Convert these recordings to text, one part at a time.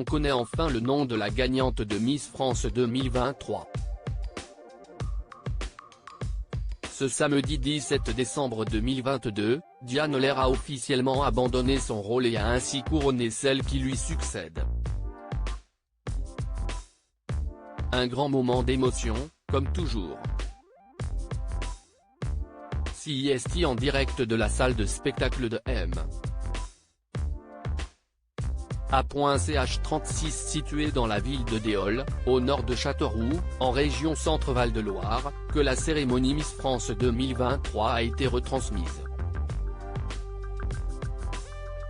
on connaît enfin le nom de la gagnante de Miss France 2023. Ce samedi 17 décembre 2022, Diane Lair a officiellement abandonné son rôle et a ainsi couronné celle qui lui succède. Un grand moment d'émotion, comme toujours. CIST en direct de la salle de spectacle de M. A.ch36 située dans la ville de Déol, au nord de Châteauroux, en région Centre-Val de Loire, que la cérémonie Miss France 2023 a été retransmise.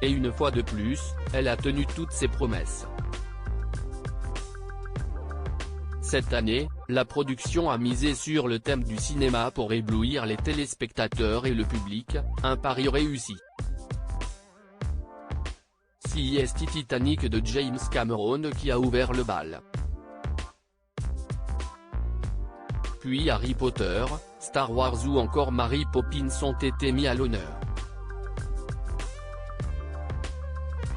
Et une fois de plus, elle a tenu toutes ses promesses. Cette année, la production a misé sur le thème du cinéma pour éblouir les téléspectateurs et le public, un pari réussi. CIST Titanic de James Cameron qui a ouvert le bal. Puis Harry Potter, Star Wars ou encore Mary Poppins ont été mis à l'honneur.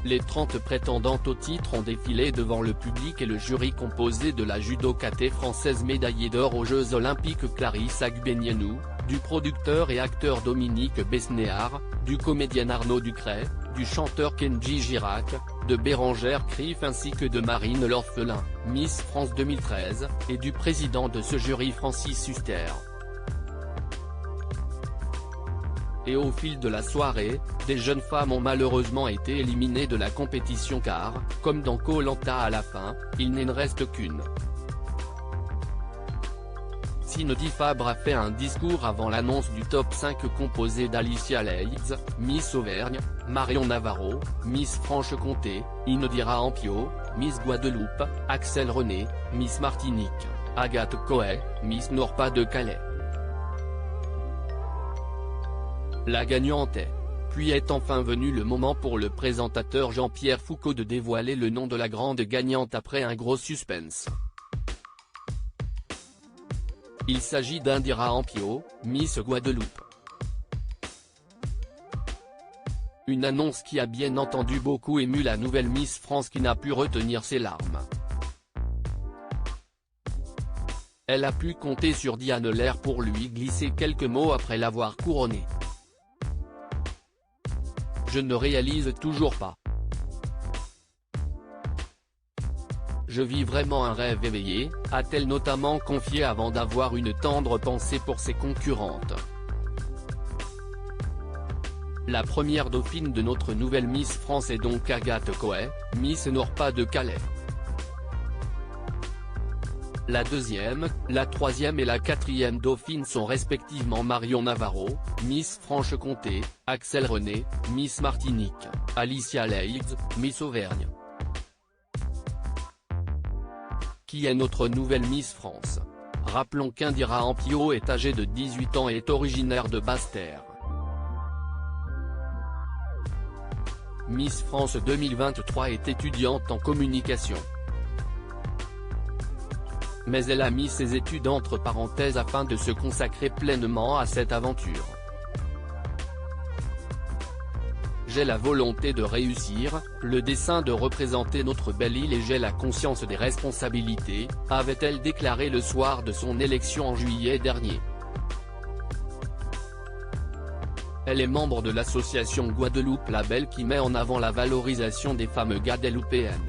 Les 30 prétendantes au titre ont défilé devant le public et le jury composé de la judokate française médaillée d'or aux Jeux Olympiques Clarisse Agbenienou, du producteur et acteur Dominique Besnéard, du comédien Arnaud Ducret, du chanteur Kenji Girac, de Bérangère Krief ainsi que de Marine L'Orphelin, Miss France 2013, et du président de ce jury Francis Huster. Et au fil de la soirée, des jeunes femmes ont malheureusement été éliminées de la compétition car, comme dans Koh-Lanta à la fin, il n'en reste qu'une. Cindy Fabre a fait un discours avant l'annonce du top 5 composé d'Alicia Leeds, Miss Auvergne, Marion Navarro, Miss Franche-Comté, Indira Ampio, Miss Guadeloupe, Axel René, Miss Martinique, Agathe Coët, Miss Nord-Pas-de-Calais. La gagnante est. Puis est enfin venu le moment pour le présentateur Jean-Pierre Foucault de dévoiler le nom de la grande gagnante après un gros suspense. Il s'agit d'Indira Ampio, Miss Guadeloupe. Une annonce qui a bien entendu beaucoup ému la nouvelle Miss France qui n'a pu retenir ses larmes. Elle a pu compter sur Diane Lair pour lui glisser quelques mots après l'avoir couronnée. Je ne réalise toujours pas. Je vis vraiment un rêve éveillé, a-t-elle notamment confié avant d'avoir une tendre pensée pour ses concurrentes. La première dauphine de notre nouvelle Miss France est donc Agathe Coët, Miss Nord-Pas-de-Calais. La deuxième, la troisième et la quatrième dauphine sont respectivement Marion Navarro, Miss Franche-Comté, Axel René, Miss Martinique, Alicia Leeds, Miss Auvergne. Qui est notre nouvelle Miss France? Rappelons qu'Indira Ampio est âgée de 18 ans et est originaire de Basse-Terre. Miss France 2023 est étudiante en communication. Mais elle a mis ses études entre parenthèses afin de se consacrer pleinement à cette aventure. J'ai la volonté de réussir, le dessein de représenter notre belle île et j'ai la conscience des responsabilités, avait-elle déclaré le soir de son élection en juillet dernier. Elle est membre de l'association Guadeloupe Label qui met en avant la valorisation des femmes guadeloupéennes.